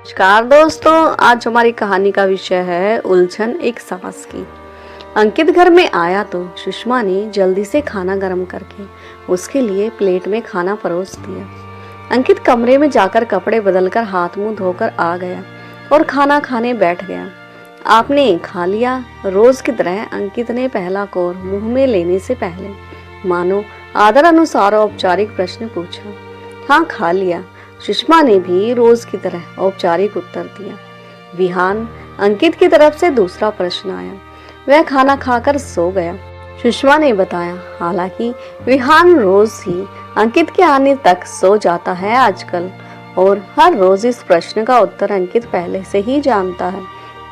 नमस्कार दोस्तों, आज हमारी कहानी का विषय है उलझन एक सास की। अंकित घर में आया तो सुषमा ने जल्दी से खाना गर्म करके उसके लिए प्लेट में खाना परोस दिया। अंकित कमरे में जाकर कपड़े बदलकर हाथ मुंह धोकर आ गया और खाना खाने बैठ गया। आपने खा लिया? रोज की तरह अंकित ने पहला कोर मुंह में लेने से पहले मानो आदर अनुसार औपचारिक प्रश्न पूछा। हाँ, खा लिया, सुषमा ने भी रोज की तरह औपचारिक उत्तर दिया। विहान अंकित की तरफ से दूसरा प्रश्न आया। वह खाना खाकर सो गया, सुषमा ने बताया। हालांकि विहान रोज ही अंकित के आने तक सो जाता है आजकल, और हर रोज इस प्रश्न का उत्तर अंकित पहले से ही जानता है।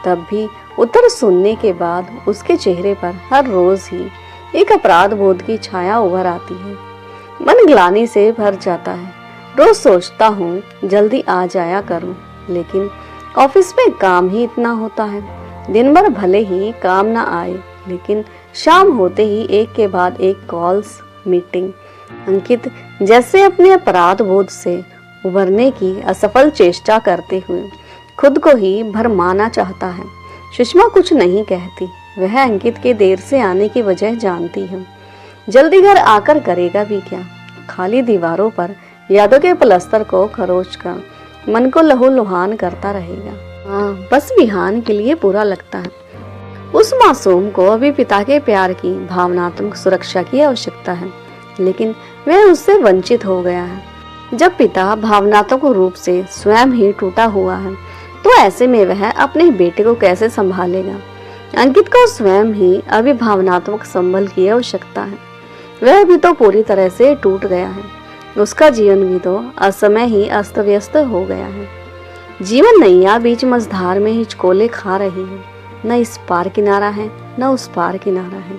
तब भी उत्तर सुनने के बाद उसके चेहरे पर हर रोज ही एक अपराध बोध की छाया उभर आती है। मन ग्लानि से भर जाता है। रोज सोचता हूँ जल्दी आ जाया करूँ, लेकिन ऑफिस में काम ही इतना होता है। दिन भर भले ही काम ना आए, लेकिन शाम होते ही एक के बाद एक कॉल्स, मीटिंग। अंकित जैसे अपने अपराध बोध से उभरने की असफल चेष्टा करते हुए खुद को ही भरमाना चाहता है। सुषमा कुछ नहीं कहती। वह अंकित के देर से आने की वजह जानती है। जल्दी घर आकर करेगा भी क्या? खाली दीवारों पर यादों के प्लस्तर को खरोच कर मन को लहूलुहान करता रहेगा। हाँ, बस विहान के लिए बुरा लगता है। उस मासूम को अभी पिता के प्यार की भावनात्मक सुरक्षा की आवश्यकता है, लेकिन वह उससे वंचित हो गया है। जब पिता भावनात्मक रूप से स्वयं ही टूटा हुआ है, तो ऐसे में वह अपने बेटे को कैसे संभालेगा? अंकित को स्वयं ही अभी भावनात्मक संबल की आवश्यकता है। वह भी तो पूरी तरह से टूट गया है। उसका जीवन भी तो असमय ही अस्त व्यस्त हो गया है। जीवन नैया बीच मझधार में हिचकोले खा रही है। न इस पार किनारा है, न उस पार किनारा है।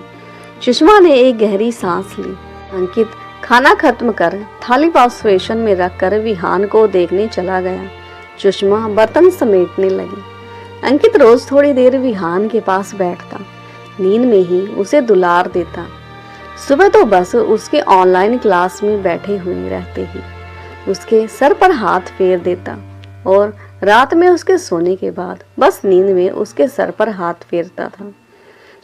सुषमा ने एक गहरी सांस ली। अंकित खाना खत्म कर थाली पार्श्वेशन में रखकर विहान को देखने चला गया। सुषमा बर्तन समेटने लगी। अंकित रोज थोड़ी देर विहान के पास बैठता, नींद में ही उसे दुलार देता। सुबह तो बस उसके ऑनलाइन क्लास में बैठे हुए रहते ही उसके सर पर हाथ फेर देता, और रात में उसके सोने के बाद बस नींद में उसके सर पर हाथ फेरता था।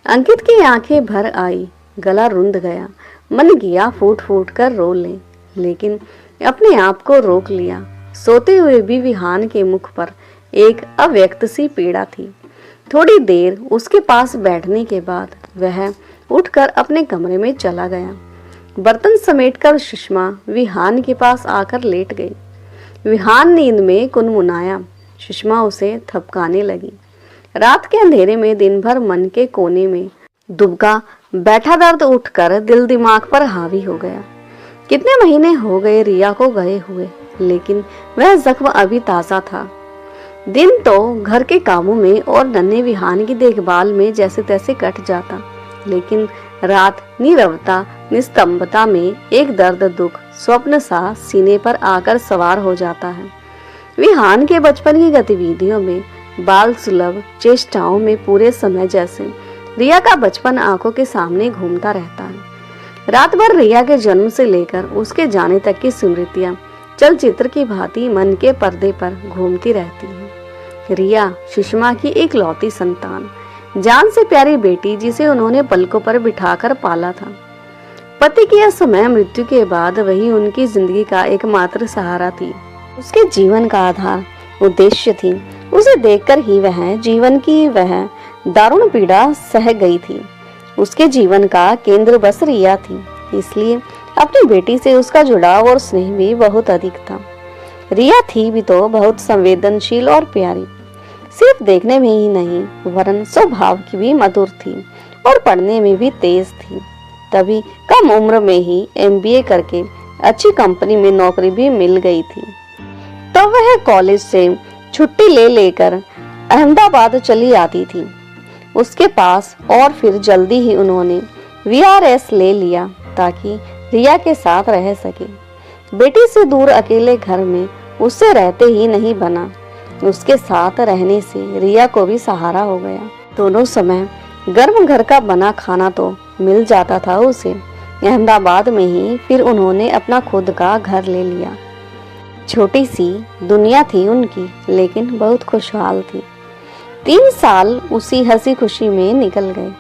अंकित की आंखें भर आई, गला रुंध गया, मन किया फूट फूट कर रो ले, लेकिन अपने आप को रोक लिया। सोते हुए भी विहान के मुख पर एक अव्यक्त सी पीड़ा थी। थोड़ी देर उसके पास बैठने के बाद वह उठकर अपने कमरे में चला गया। बर्तन समेटकर सुषमा विहान के पास आकर लेट गई। विहान नींद में कुनमुनाया। सुषमा उसे थपकाने लगी। रात के अंधेरे में दिन भर मन के कोने में दुबका बैठा दर्द उठकर दिल दिमाग पर हावी हो गया। कितने महीने हो गए रिया को गए हुए, लेकिन वह जख्म अभी ताजा था। दिन तो घर के कामों में और नन्हे विहान की देखभाल में जैसे तैसे कट जाता, लेकिन रात नीरवता निस्तंभता में एक दर्द दुख स्वप्न सा सीने पर आकर सवार हो जाता है। विहान के बचपन की गतिविधियों में, बाल सुलभ चेष्टाओं में पूरे समय जैसे रिया का बचपन आंखों के सामने घूमता रहता है। रात भर रिया के जन्म से लेकर उसके जाने तक की स्मृतियां चलचित्र की भांति मन के पर्दे पर घूमती रहती है। रिया सुषमा की एक लौती संतान, जान से प्यारी बेटी, जिसे उन्होंने पलकों पर बिठाकर पाला था। पति की असमय मृत्यु के बाद वही उनकी जिंदगी का एकमात्र सहारा थी। उसके जीवन का आधार उद्देश्य थी। उसे देखकर ही वह जीवन की वह दारुण पीड़ा सह गई थी। उसके जीवन का केंद्र बस रिया थी, इसलिए अपनी बेटी से उसका जुड़ाव और स्नेह भी बहुत अधिक था। रिया थी भी तो बहुत संवेदनशील और प्यारी। सिर्फ देखने में ही नहीं, वरन स्वभाव की भी मधुर थी और पढ़ने में भी तेज थी। तभी कम उम्र में ही MBA करके अच्छी कंपनी में नौकरी भी मिल गई थी। तब वह कॉलेज से छुट्टी ले लेकर अहमदाबाद चली आती थी उसके पास, और फिर जल्दी ही उन्होंने VRS ले लिया ताकि रिया के साथ रह सके। बेटी से दूर अकेले घर में उससे रहते ही नहीं बना, उसके साथ रहने से रिया को भी सहारा हो गया। दोनों समय गर्म घर का बना खाना तो मिल जाता था उसे। अहमदाबाद में ही फिर उन्होंने अपना खुद का घर ले लिया। छोटी सी दुनिया थी उनकी, लेकिन बहुत खुशहाल थी। 3 साल उसी हंसी खुशी में निकल गए।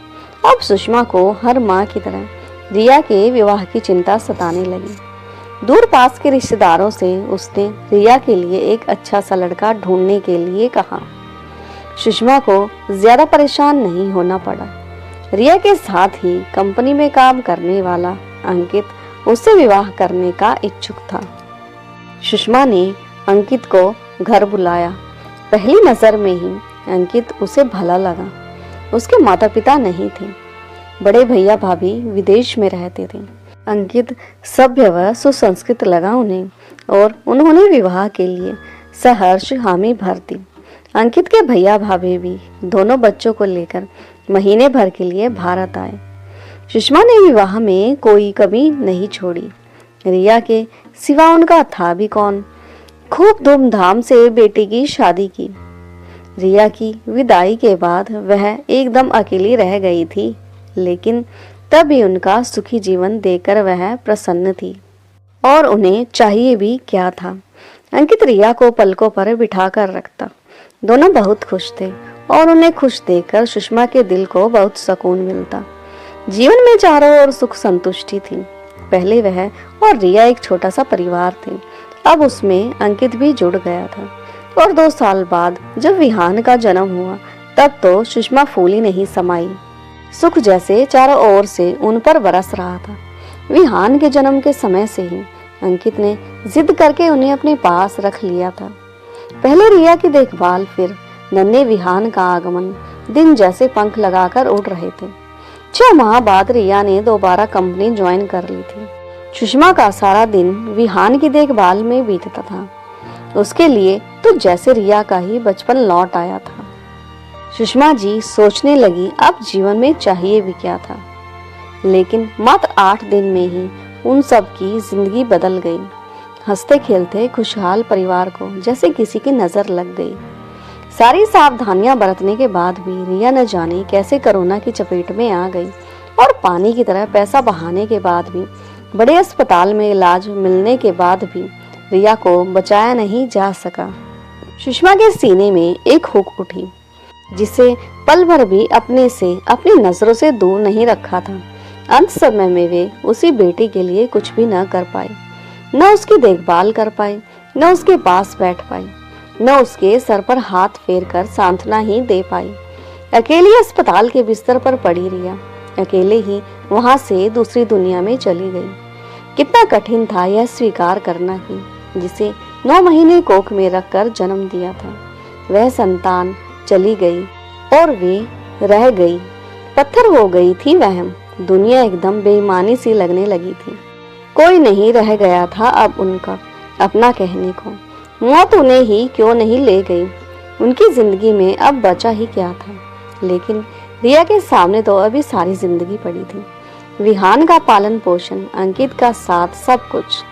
अब सुषमा को हर माँ की तरह रिया के विवाह की चिंता सताने लगी। दूर पास के रिश्तेदारों से उसने रिया के लिए एक अच्छा सा लड़का ढूंढने के लिए कहा। सुषमा को ज्यादा परेशान नहीं होना पड़ा। रिया के साथ ही कंपनी में काम करने वाला अंकित उससे विवाह करने का इच्छुक था। सुषमा ने अंकित को घर बुलाया। पहली नजर में ही अंकित उसे भला लगा। उसके माता पिता नहीं थे, बड़े भैया भाभी विदेश में रहते थे। अंकित सभ्य व सुसंस्कृत लगा उन्हें और उन्होंने विवाह के लिए सहर्ष हामी भर दी। अंकित के भैया भाभी भी दोनों बच्चों को लेकर महीने भर के लिए भारत आए। सुषमा ने विवाह में कोई कमी नहीं छोड़ी। रिया के सिवा उनका था भी कौन। खूब धूमधाम से बेटी की शादी की। रिया की विदाई के बाद वह एकदम अकेली रह गई थी, लेकिन तब भी उनका सुखी जीवन देखकर वह प्रसन्न थी। और उन्हें चाहिए भी क्या था। अंकित रिया को पलकों पर बिठा कर रखता। दोनों बहुत खुश थे और उन्हें खुश देखकर सुषमा के दिल को बहुत सुकून मिलता। जीवन में चारों ओर सुख संतुष्टि थी। पहले वह और रिया एक छोटा सा परिवार थे, अब उसमें अंकित भी जुड़ गया था। और 2 साल बाद जब विहान का जन्म हुआ, तब तो सुषमा फूली नहीं समाई। सुख जैसे चारों ओर से उन पर बरस रहा था। विहान के जन्म के समय से ही अंकित ने जिद करके उन्हें अपने पास रख लिया था। पहले रिया की देखभाल, फिर नन्हे विहान का आगमन दिन जैसे पंख लगाकर उड़ रहे थे। 6 माह बाद रिया ने दोबारा कंपनी ज्वाइन कर ली थी। सुषमा का सारा दिन विहान की देखभाल में बीतता था। उसके लिए तो जैसे रिया का ही बचपन लौट आया था। सुषमा जी सोचने लगी अब जीवन में चाहिए भी क्या था। लेकिन मात्र 8 दिन में ही उन सब की जिंदगी बदल गई। हंसते खेलते खुशहाल परिवार को जैसे किसी की नजर लग गई। सारी सावधानियां बरतने के बाद भी रिया न जाने कैसे कोरोना की चपेट में आ गई और पानी की तरह पैसा बहाने के बाद भी, बड़े अस्पताल में इलाज मिलने के बाद भी रिया को बचाया नहीं जा सका। सुषमा के सीने में एक हुक उठी, जिसे पल भर भी अपने से, अपनी नजरों से दूर नहीं रखा था। अंत समय में वे उसी बेटी के लिए कुछ भी न कर पाई, न उसकी देखभाल कर पाई, न उसके पास बैठ पाई, न उसके सर पर हाथ फेर कर सांत्वना ही दे पाई। अकेली अस्पताल के बिस्तर पर पड़ी रिया अकेले ही वहां से दूसरी दुनिया में चली गई। कितना कठिन था यह स्वीकार करना कि जिसे 9 महीने कोख में रखकर जन्म दिया था, वह संतान चली गई और वे रह गई। पत्थर हो गई थी वह। दुनिया एकदम बेईमानी सी लगने लगी थी। कोई नहीं रह गया था अब उनका अपना कहने को। मौत उन्हें ही क्यों नहीं ले गई। उनकी जिंदगी में अब बचा ही क्या था। लेकिन रिया के सामने तो अभी सारी जिंदगी पड़ी थी। विहान का पालन पोषण, अंकित का साथ, सब कुछ।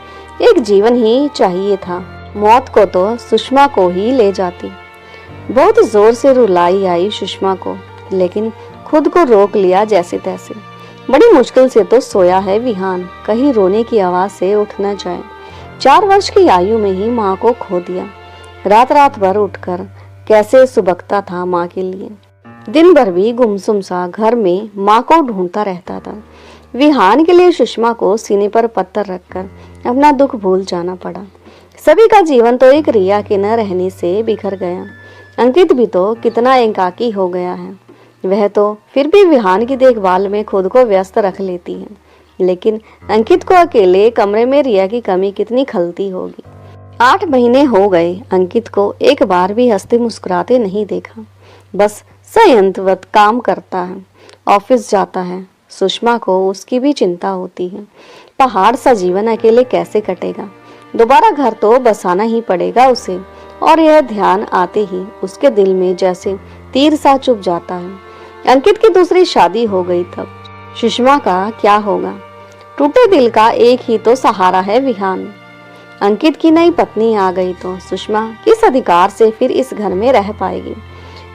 एक जीवन ही चाहिए था। मौत को तो सुषमा को ही ले जाती। बहुत जोर से रुलाई आई सुषमा को, लेकिन खुद को रोक लिया जैसे तैसे। बड़ी मुश्किल से तो सोया है विहान, कहीं रोने की आवाज से उठ न जाए। 4 वर्ष की आयु में ही माँ को खो दिया। रात रात भर उठकर कैसे सुबकता था माँ के लिए। दिन भर भी गुमसुम सा घर में माँ को ढूंढता रहता था। विहान के लिए सुषमा को सीने पर पत्थर रखकर अपना दुख भूल जाना पड़ा। सभी का जीवन तो एक रिया के न रहने से बिखर गया। अंकित भी तो कितना एकाकी हो गया है। वह तो फिर भी विहान की देखभाल में खुद को व्यस्त रख लेती है, लेकिन अंकित को अकेले कमरे में रिया की कमी कितनी खलती होगी। 8 महीने हो गए, अंकित को एक बार भी हंसते मुस्कुराते नहीं देखा। बस संयंत्रवत काम करता है, ऑफिस जाता है। सुषमा को उसकी भी चिंता होती है। पहाड़ सा जीवन अकेले कैसे कटेगा। दोबारा घर तो बसाना ही पड़ेगा उसे। और यह ध्यान आते ही उसके दिल में जैसे तीर सा चुभ जाता है। अंकित की दूसरी शादी हो गई तब सुषमा का क्या होगा। टूटे दिल का एक ही तो सहारा है विहान। अंकित की नई पत्नी आ गई तो सुषमा किस अधिकार से फिर इस घर में रह पाएगी।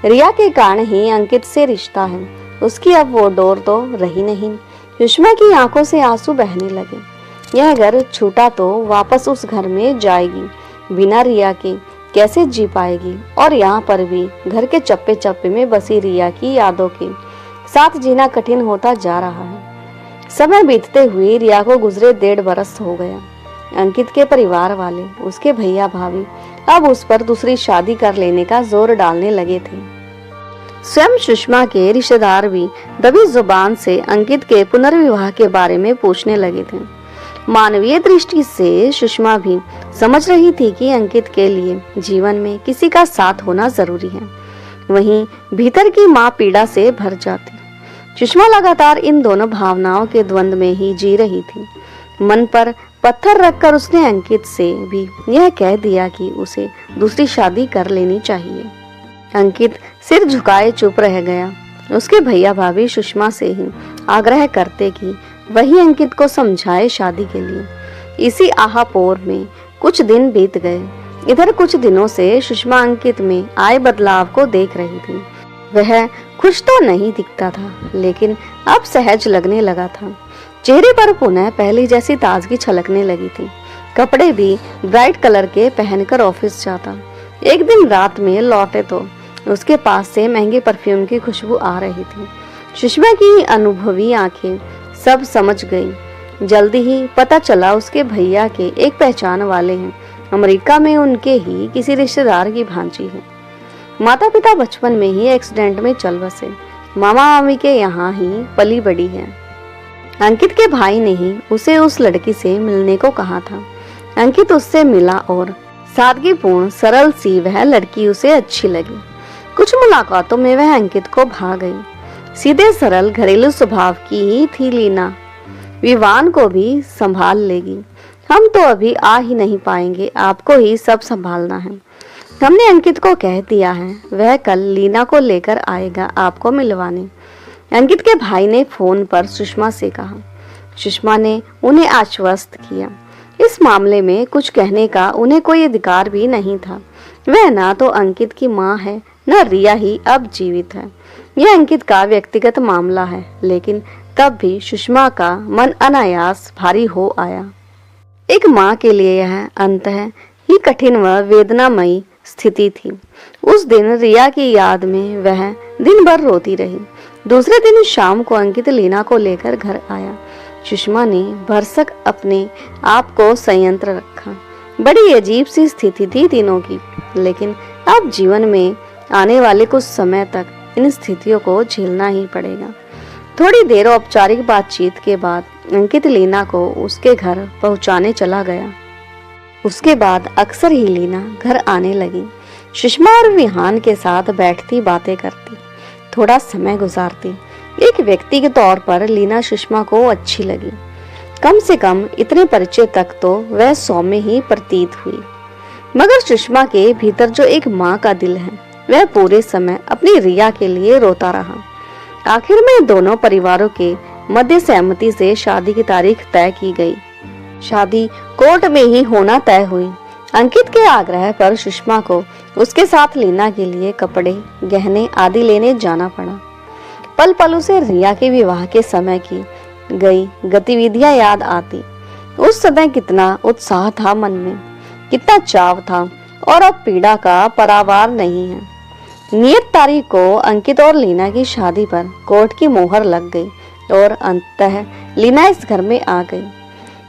रिया के कारण ही अंकित से रिश्ता है, उसकी अब वो डोर तो रही नहीं। सुषमा की आंखों से आंसू बहने लगे। यह घर छूटा तो वापस उस घर में जाएगी बिना रिया के कैसे जी पाएगी। और यहाँ पर भी घर के चप्पे चप्पे में बसी रिया की यादों के साथ जीना कठिन होता जा रहा है। समय बीतते हुए रिया को गुजरे 1.5 बरस हो गया। अंकित के परिवार वाले, उसके भैया भाभी अब उस पर दूसरी शादी कर लेने का जोर डालने लगे थे। स्वयं सुषमा के रिश्तेदार भी दबी जुबान से अंकित के पुनर्विवाह के बारे में पूछने लगे थे। मानवीय दृष्टि से सुषमा भी समझ रही थी कि अंकित के लिए जीवन में किसी का साथ होना जरूरी है। वहीं भीतर की मां पीड़ा से भर जाती। सुषमा लगातार इन दोनों भावनाओं के द्वंद में ही जी रही थी। मन पर पत्थर रखकर उसने अंकित से भी यह कह दिया कि उसे दूसरी शादी कर लेनी चाहिए। अंकित सिर झुकाए चुप रह गया। उसके भैया भाभी सुषमा से ही आग्रह करते कि वही अंकित को समझाए शादी के लिए। इसी आहापोर में कुछ दिन बीत गए। इधर कुछ दिनों से सुषमा अंकित में आए बदलाव को देख रही थी। वह खुश तो नहीं दिखता था, लेकिन अब सहज लगने लगा था। चेहरे पर पुनः पहली जैसी ताजगी छलकने लगी थी। कपड़े भी ब्राइट कलर के पहनकर ऑफिस जाता। एक दिन रात में लौटे तो उसके पास से महंगे परफ्यूम की खुशबू आ रही थी। सुषमा की अनुभवी आंखें सब समझ गई। जल्दी ही पता चला उसके भैया के एक पहचान वाले हैं। अमेरिका में उनके ही किसी रिश्तेदार की भांजी है। माता पिता बचपन में ही एक्सीडेंट में चल बसे। मामा मामी के यहाँ ही पली बड़ी है। अंकित के भाई ने ही उसे उस लड़की से मिलने को कहा था। अंकित उससे मिला और सादगीपूर्ण सरल सी वह लड़की उसे अच्छी लगी। कुछ मुलाकातों में वह अंकित को भा गई। सीधे सरल घरेलू स्वभाव की ही थी लीना। विवान को भी संभाल लेगी। हम तो अभी आ ही नहीं पाएंगे, आपको ही सब संभालना है। हमने अंकित को कह दिया है, वह कल लीना को लेकर आएगा आपको मिलवाने। अंकित के भाई ने फोन पर सुषमा से कहा। सुषमा ने उन्हें आश्वस्त किया। इस मामले में कुछ कहने का उन्हें कोई अधिकार भी नहीं था। वह ना तो अंकित की मां है, न रिया ही अब जीवित है। यह अंकित का व्यक्तिगत मामला है, लेकिन तब भी सुषमा का मन अनायास भारी हो आया। एक मां के लिए यह अंततः ही कठिन व वेदनामयी स्थिति थी। उस दिन रिया की याद में वह दिन भर रोती रही। दूसरे दिन शाम को अंकित लीना को लेकर घर आया। सुषमा ने भरसक अपने आप को संयंत्र रखा। बड़ी अजीब सी स्थिति थी तीनों की, लेकिन अब जीवन में आने वाले कुछ समय तक इन स्थितियों को झेलना ही पड़ेगा। थोड़ी देर औपचारिक बातचीत के बाद अंकित लीना को उसके घर पहुंचाने चला गया। उसके बाद अक्सर ही लीना घर आने लगी। सुषमा और विहान के साथ बैठती बातें करती, थोड़ा समय गुजारती। एक व्यक्ति के तौर पर लीना सुषमा को अच्छी लगी। कम से कम इतने परिचय तक तो वह सौम्य ही प्रतीत हुई। मगर सुषमा के भीतर जो एक माँ का दिल है, वह पूरे समय अपनी रिया के लिए रोता रहा। आखिर में दोनों परिवारों के मध्य सहमति से शादी की तारीख तय की गई। शादी कोर्ट में ही होना तय हुई। अंकित के आग्रह पर सुषमा को उसके साथ लीना के लिए कपड़े, गहने आदि लेने जाना पड़ा। पल पल उसे रिया के विवाह के समय की गई गतिविधियां याद आती। उस समय कितना उत्साह था मन में, कितना चाव था, और अब पीड़ा का परावार नहीं है। नियत तारीख को अंकित और लीना की शादी पर कोर्ट की मोहर लग गई और अंततः लीना इस घर में आ गई।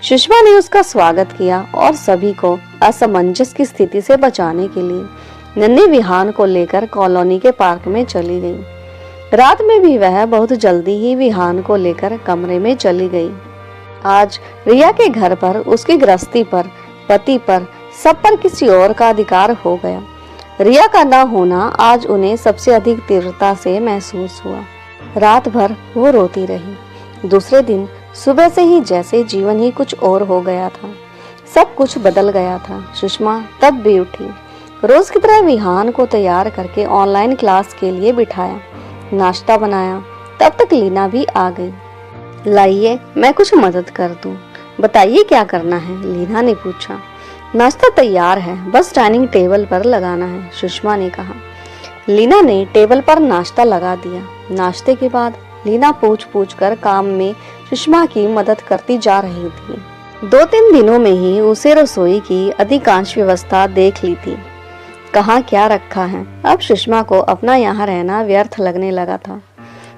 सुषमा ने उसका स्वागत किया और सभी को असमंजस की स्थिति से बचाने के लिए नन्हे विहान को लेकर कॉलोनी के पार्क में चली गई। रात में भी वह बहुत जल्दी ही विहान को लेकर कमरे में चली गई। आज रिया के घर पर, उसकी गृहस्थी पर, पति पर, सब पर किसी और का अधिकार हो गया। रिया का न होना आज उन्हें सबसे अधिक तीव्रता से महसूस हुआ। रात भर वो रोती रही। दूसरे दिन सुबह से ही जैसे जीवन ही कुछ और हो गया था। सब कुछ बदल गया था। सुषमा तब भी उठी। रोज की तरह विहान को तैयार करके ऑनलाइन क्लास के लिए बिठाया, नाश्ता बनाया। तब तक लीना भी आ गई। लाइए मैं कुछ मदद कर दूं। बताइए क्या करना है, लीना ने पूछा। नाश्ता तैयार है, बस डाइनिंग टेबल पर लगाना है, सुषमा ने कहा। लीना ने टेबल पर नाश्ता लगा दिया। नाश्ते के बाद लीना पूछ पूछ कर काम में सुषमा की मदद करती जा रही थी। 2-3 दिनों में ही उसे रसोई की अधिकांश व्यवस्था देख ली थी। कहाँ क्या रखा है, अब सुषमा को अपना यहाँ रहना व्यर्थ लगने लगा था।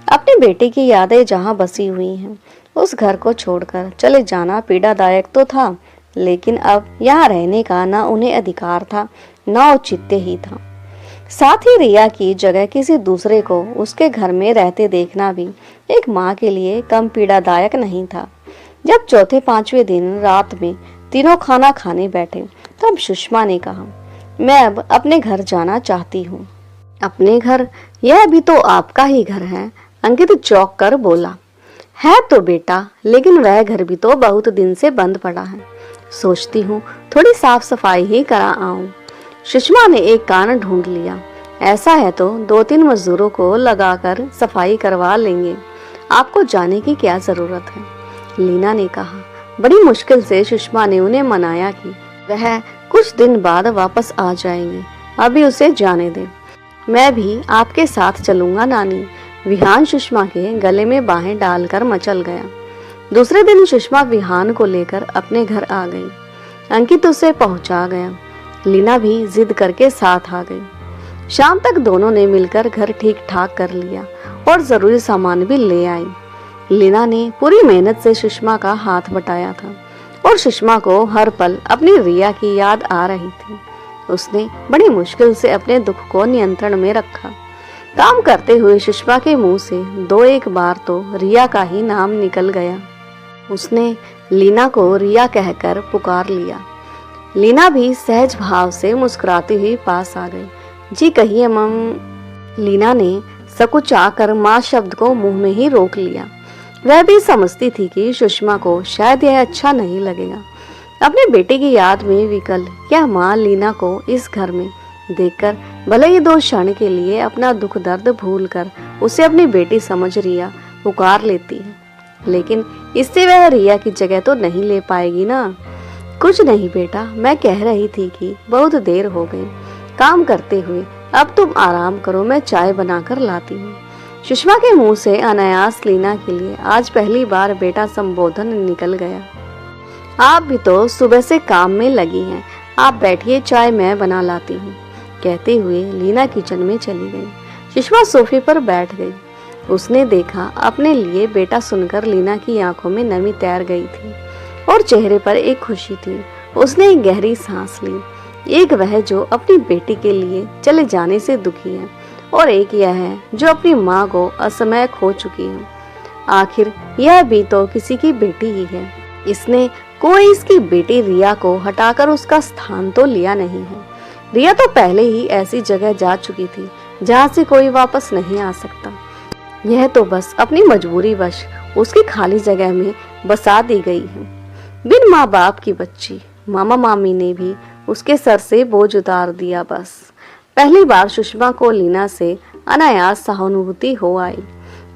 अपने बेटे की यादें जहाँ बसी हुई हैं, उस घर को छोड़कर चले जाना पीड़ादायक तो था, लेकिन अब यहाँ रहने का न उन्हें अधिकार था न औचित्य ही था। साथ ही रिया की जगह किसी दूसरे को उसके घर में रहते देखना भी एक माँ के लिए कम पीड़ादायक नहीं था। जब चौथे पांचवें दिन रात में तीनों खाना खाने बैठे, तब सुषमा ने कहा, मैं अब अपने घर जाना चाहती हूँ। अपने घर? यह भी तो आपका ही घर है। अंकित चौंक कर बोला। है तो बेटा, लेकिन वह घर भी तो बहुत दिन से बंद पड़ा है। सोचती हूँ थोड़ी साफ सफाई ही करा आऊं। सुषमा ने एक कान ढूंढ लिया। ऐसा है तो 2-3 मजदूरों को लगाकर सफाई करवा लेंगे, आपको जाने की क्या जरूरत है, लीना ने कहा। बड़ी मुश्किल से सुषमा ने उन्हें मनाया कि वह कुछ दिन बाद वापस आ जाएंगे, अभी उसे जाने दें। मैं भी आपके साथ चलूंगा नानी। विहान सुषमा के गले में बाहें डालकर मचल गया। दूसरे दिन सुषमा विहान को लेकर अपने घर आ गई। अंकित उसे पहुंचा गया। लीना भी जिद करके साथ आ गई। शाम तक दोनों ने मिलकर घर ठीक ठाक कर लिया और जरूरी सामान भी ले आई। लीना ने पूरी मेहनत से सुषमा का हाथ बटाया था और सुषमा को हर पल अपनी रिया की याद आ रही थी। उसने बड़ी मुश्किल से अपने दुख को नियंत्रण में रखा। काम करते हुए सुषमा के मुंह से 2-1 बार तो रिया का ही नाम निकल गया। उसने लीना को रिया कहकर पुकार लिया। लीना भी सहज भाव से मुस्कुराती हुई पास आ गई। जी कहिए मम। लीना ने सकुचाकर माँ शब्द को मुंह में ही रोक लिया। वह भी समझती थी कि सुषमा को शायद यह अच्छा नहीं लगेगा। अपने बेटे की याद में विकल यह माँ लीना को इस घर में देखकर भले ही 2 क्षण के लिए अपना दुख दर्द भूलकर उसे अपनी बेटी समझ रिया पुकार लेती है, लेकिन इससे वह रिया की जगह तो नहीं ले पाएगी ना। कुछ नहीं बेटा, मैं कह रही थी कि बहुत देर हो गई काम करते हुए, अब तुम आराम करो, मैं चाय बनाकर लाती हूँ। सुषमा के मुंह से अनायास लीना के लिए आज पहली बार बेटा संबोधन निकल गया। आप भी तो सुबह से काम में लगी हैं, आप बैठिए, चाय मैं बना लाती हूँ। कहते हुए लीना किचन में चली गई। सुषमा सोफे पर बैठ गई। उसने देखा अपने लिए बेटा सुनकर लीना की आंखों में नमी तैर गई थी और चेहरे पर एक खुशी थी। उसने एक गहरी सांस ली। एक वह जो अपनी बेटी के लिए चले जाने से दुखी है और एक यह है जो अपनी माँ को असमय खो चुकी है। आखिर यह भी तो किसी की बेटी ही है। इसने कोई इसकी बेटी रिया को हटाकर उसका स्थान तो लिया नहीं है। रिया तो पहले ही ऐसी जगह जा चुकी थी जहाँ से कोई वापस नहीं आ सकता। यह तो बस अपनी मजबूरी वश उसकी खाली जगह में बसा दी गई है। बिन माँ बाप की बच्ची, मामा मामी ने भी उसके सर से बोझ उतार दिया। बस पहली बार सुषमा को लीना से अनायास सहानुभूति हो आई।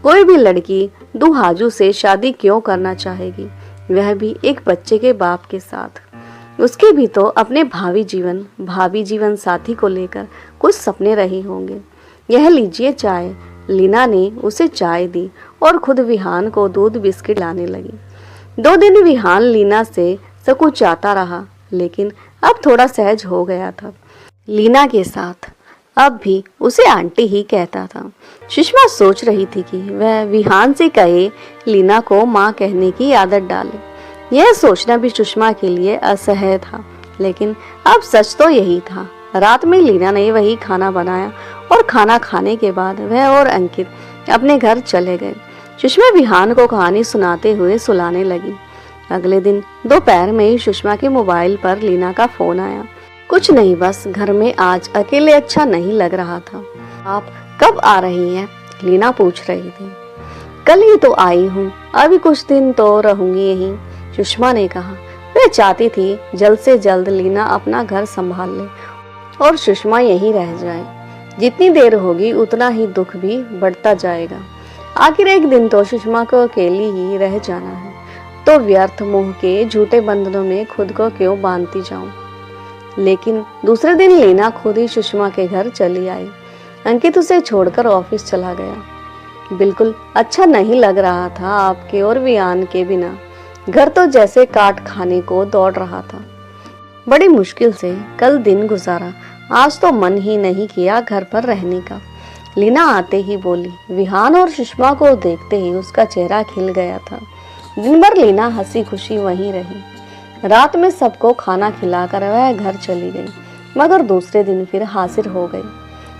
कोई भी लड़की दुहाजू से शादी क्यों करना चाहेगी, वह भी एक बच्चे के बाप के साथ। उसके भी तो अपने भावी जीवन साथी को लेकर कुछ सपने रहे होंगे। यह लीजिए चाय। लीना ने उसे चाय दी और खुद विहान को दूध बिस्किट लाने लगी। 2 दिन विहान लीना से सकुचाता रहा, लेकिन अब थोड़ा सहज हो गया था लीना के साथ। अब भी उसे आंटी ही कहता था। सुषमा सोच रही थी कि वह विहान से कहे लीना को माँ कहने की आदत डाले। यह सोचना भी सुषमा के लिए असह्य था, लेकिन अब सच तो यही था। रात में लीना ने वही खाना बनाया और खाना खाने के बाद वह और अंकित अपने घर चले गए। सुषमा विहान को कहानी सुनाते हुए सुलाने लगी। अगले दिन दोपहर में ही सुषमा के मोबाइल पर लीना का फोन आया। कुछ नहीं, बस घर में आज अकेले अच्छा नहीं लग रहा था। आप कब आ रही हैं? लीना पूछ रही थी। कल ही तो आई हूँ, अभी कुछ दिन तो रहूंगी यहीं, सुषमा ने कहा। वह चाहती थी जल्द से जल्द लीना अपना घर संभाल ले और सुषमा यहीं रह जाए। जितनी देर होगी उतना ही दुख भी बढ़ता जाएगा। आखिर एक दिन तो सुषमा को अकेली ही रह जाना है, तो व्यर्थ मोह के झूठे बंधनों में खुद को क्यों बांधती जाऊं। लेकिन दूसरे दिन लीना खुद ही सुषमा के घर चली आई। अंकित उसे छोड़कर ऑफिस चला गया। बिल्कुल अच्छा नहीं लग रहा था आपके और विहान के बिना। घर तो जैसे काट खाने को दौड़ रहा था। बड़ी मुश्किल से कल दिन गुजारा, आज तो मन ही नहीं किया घर पर रहने का। लीना आते ही बोली। विहान और सुषमा को देखते ही उसका चेहरा खिल गया था। दिन भर लीना हंसी खुशी वहीं रही। रात में सबको खाना खिलाकर वह घर चली गई, मगर दूसरे दिन फिर हाजिर हो गई।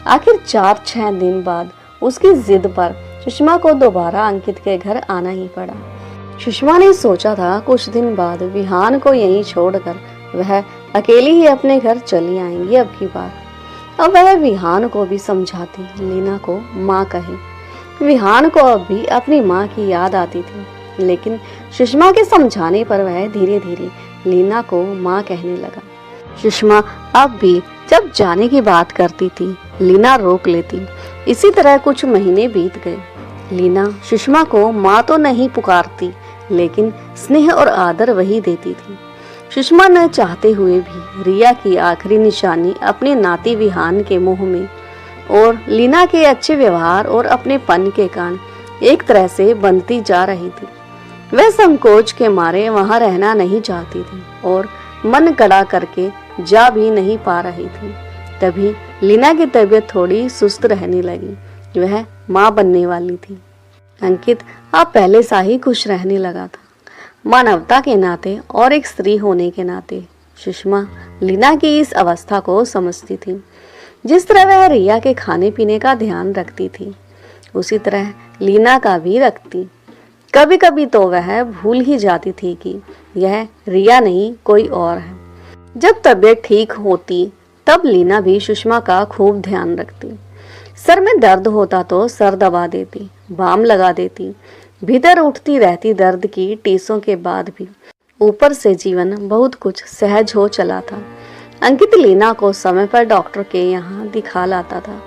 आखिर 4-6 दिन बाद उसकी जिद पर सुषमा को दोबारा अंकित के घर आना ही पड़ा। सुषमा ने सोचा था कुछ दिन बाद विहान को यहीं छोड़कर वह अकेली ही अपने घर चली आएंगी। अब की बार अब वह विहान को भी समझाती, लीना को माँ कहे। विहान को अब भी अपनी माँ की याद आती थी, लेकिन सुषमा के समझाने पर वह धीरे धीरे लीना को माँ कहने लगा। सुषमा अब भी जब जाने की बात करती थी, लीना रोक लेती। इसी तरह कुछ महीने बीत गए। लीना सुषमा को माँ तो नहीं पुकारती, लेकिन स्नेह और आदर वही देती थी। सुषमा न चाहते हुए भी रिया की आखिरी निशानी अपने नाती विहान के मुंह में और लीना के अच्छे व्यवहार और अपने पन के कारण एक तरह से बनती जा रही थी। वह संकोच के मारे वहां रहना नहीं चाहती थी और मन कड़ा करके जा भी नहीं पा रही थी। तभी लीना की तबीयत थोड़ी सुस्त रहने लगी। वह माँ बनने वाली थी। अंकित अब पहले सा ही खुश रहने लगा था। मानवता के नाते और एक स्त्री होने के नाते सुषमा लीना की इस अवस्था को समझती थी। जिस तरह वह रिया के खाने पीने का ध्यान रखती थी, उसी तरह लीना का भी रखती। कभी कभी तो वह भूल ही जाती थी कि यह रिया नहीं कोई और है। जब तबीयत ठीक होती तब लीना भी सुषमा का खूब ध्यान रखती। सर में दर्द होता तो सर दबा देती, बाम लगा देती। भीतर उठती रहती दर्द की टीसों के बाद भी ऊपर से जीवन बहुत कुछ सहज हो चला था। अंकित लीना को समय पर डॉक्टर के यहाँ दिखा लाता था।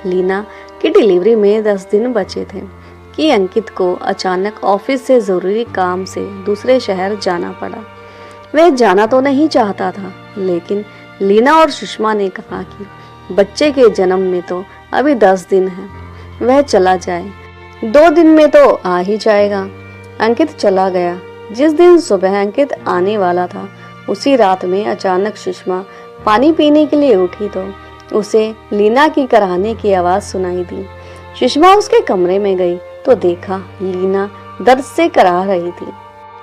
लीना की डिलीवरी में 10 दिन बचे थे कि अंकित को अचानक ऑफिस से जरूरी काम से दूसरे शहर जाना पड़ा। वह जाना तो नहीं चाहता था, लेकिन लीना और सुषमा ने कहा कि बच्चे के जन्म में तो अभी 10 दिन है, वह चला जाए, 2 दिन में तो आ ही जाएगा। अंकित चला गया। जिस दिन सुबह अंकित आने वाला था, उसी रात में अचानक सुषमा पानी पीने के लिए उठी तो उसे लीना की कराहने की आवाज सुनाई दी। सुषमा उसके कमरे में गई तो देखा लीना दर्द से कराह रही थी।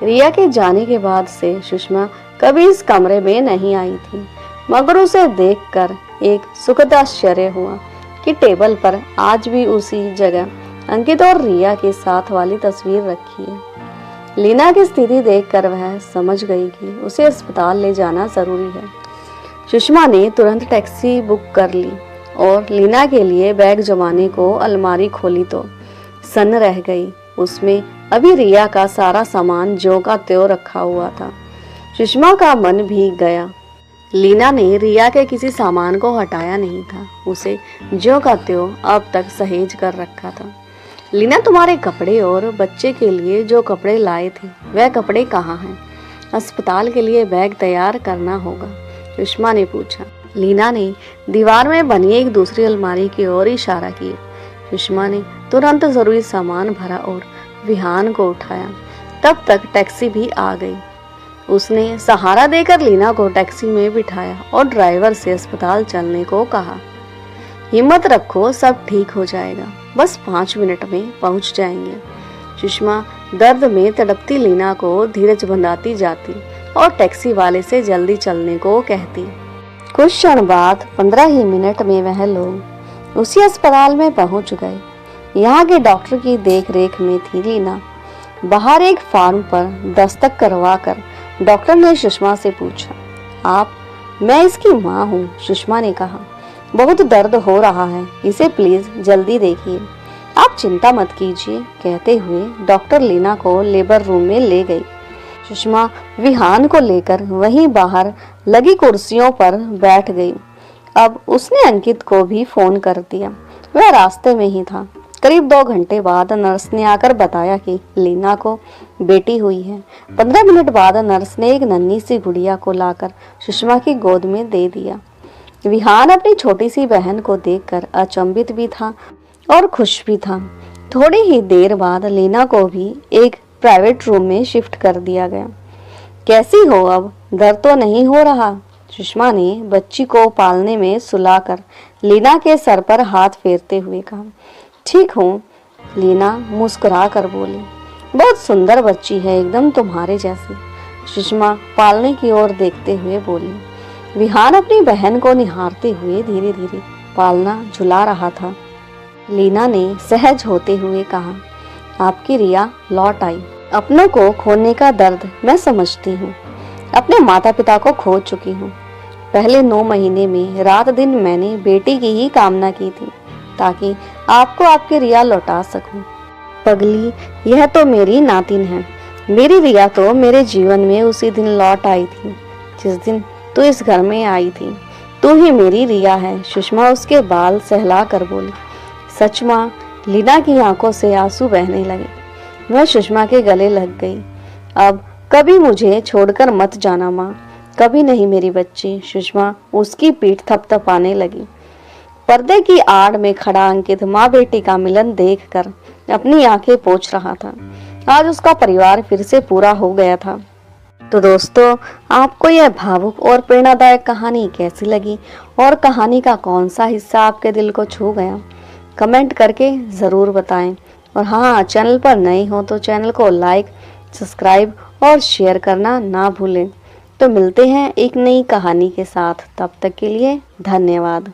रिया के जाने के बाद से सुषमा कभी इस कमरे में नहीं आई थी, मगर उसे देखकर एक सुखद आश्चर्य हुआ कि टेबल पर आज भी उसी जगह अंकित और रिया के साथ वाली तस्वीर रखी है। लीना की स्थिति देखकर वह समझ गई कि उसे अस्पताल ले जाना जरूरी है। सुषमा ने तुरंत टैक्सी बुक कर ली और लीना के लिए बैग जमाने को अलमारी खोली तो सन्न रह गई। उसमें अभी रिया का सारा सामान जो का त्यों रखा हुआ था। सुषमा का मन भीग गया। लीना ने रिया के किसी सामान को हटाया नहीं था, उसे जो का त्यों अब तक सहेज कर रखा था। लीना, तुम्हारे कपड़े और बच्चे के लिए जो कपड़े लाए थे वह कपड़े कहाँ हैं? अस्पताल के लिए बैग तैयार करना होगा, सुषमा ने पूछा। लीना ने दीवार में बनी एक दूसरी अलमारी की ओर इशारा किया। सुषमा ने तुरंत जरूरी सामान भरा और विहान को उठाया। तब तक टैक्सी भी आ गई। उसने सहारा देकर लीना को टैक्सी में बिठाया और ड्राइवर से अस्पताल चलने को कहा। हिम्मत रखो, सब ठीक हो जाएगा, बस 5 मिनट में पहुंच जाएंगे। सुषमा दर्द में तड़पती लीना को धीरज बंधाती जाती और टैक्सी वाले से जल्दी चलने को कहती। कुछ क्षण बाद 15 ही मिनट में वह लोग उसी अस्पताल में पहुंच गए। यहाँ के डॉक्टर की देखरेख में थी लीना। बाहर एक फॉर्म पर दस्तखत करवाकर डॉक्टर ने सुषमा से पूछा, आप? मैं इसकी माँ हूँ, सुषमा ने कहा। बहुत दर्द हो रहा है, इसे प्लीज जल्दी देखिए। आप चिंता मत कीजिए, कहते हुए डॉक्टर लीना को लेबर रूम में ले गई। सुषमा विहान को लेकर वहीं बाहर लगी कुर्सियों पर बैठ गई। अब उसने अंकित को भी फोन कर दिया। वह रास्ते में ही था। करीब 2 घंटे बाद नर्स ने आकर बताया कि लीना को बेटी हुई है। 15 मिनट बाद नर्स ने एक नन्ही सी गुड़िया को लाकर सुषमा की गोद में दे दिया। विहान अपनी छोटी सी बहन को देखकर अचंभित भी था और खुश भी था। थोड़ी ही देर बाद लीना को भी एक प्राइवेट रूम में शिफ्ट कर दिया गया। कैसी हो अब, दर्द तो नहीं हो रहा? सुषमा ने बच्ची को पालने में सुलाकर लीना के सर पर हाथ फेरते हुए कहा। ठीक हूँ, लीना मुस्कुरा कर बोली। बहुत सुंदर बच्ची है, एकदम तुम्हारे जैसी, सुषमा पालने की ओर देखते हुए बोली। विहान अपनी बहन को निहारते हुए धीरे धीरे पालना झुला रहा था। लीना ने सहज होते हुए कहा, आपकी रिया लौट आई। अपनों को खोने का दर्द मैं समझती हूँ। अपने माता पिता को खो चुकी हूँ। पहले 9 महीने में रात दिन मैंने बेटी की ही कामना की थी ताकि आपको आपकी रिया लौटा सकूं। पगली, यह तो मेरी नातिन है। मेरी रिया तो मेरे जीवन में उसी दिन लौट आई थी जिस दिन तू इस घर में आई थी। तू ही मेरी रिया है, सुषमा उसके बाल सहला कर बोली। सच माँ, लीना की आंखों से आंसू बहने लगे। वह सुषमा के गले लग गई। अब कभी मुझे छोड़कर मत जाना माँ, कभी नहीं मेरी बच्ची, सुषमा उसकी पीठ थपथपाने लगी। पर्दे की आड़ में खड़ा अंकित माँ बेटी का मिलन देखकर अपनी आंखें पोंछ रहा था। आज उसका परिवार फिर से पूरा हो गया था। तो दोस्तों, आपको यह भावुक और प्रेरणादायक कहानी कैसी लगी और कहानी का कौन सा हिस्सा आपके दिल को छू गया, कमेंट करके ज़रूर बताएं। और हाँ, चैनल पर नए हो तो चैनल को लाइक, सब्सक्राइब और शेयर करना ना भूलें। तो मिलते हैं एक नई कहानी के साथ, तब तक के लिए धन्यवाद।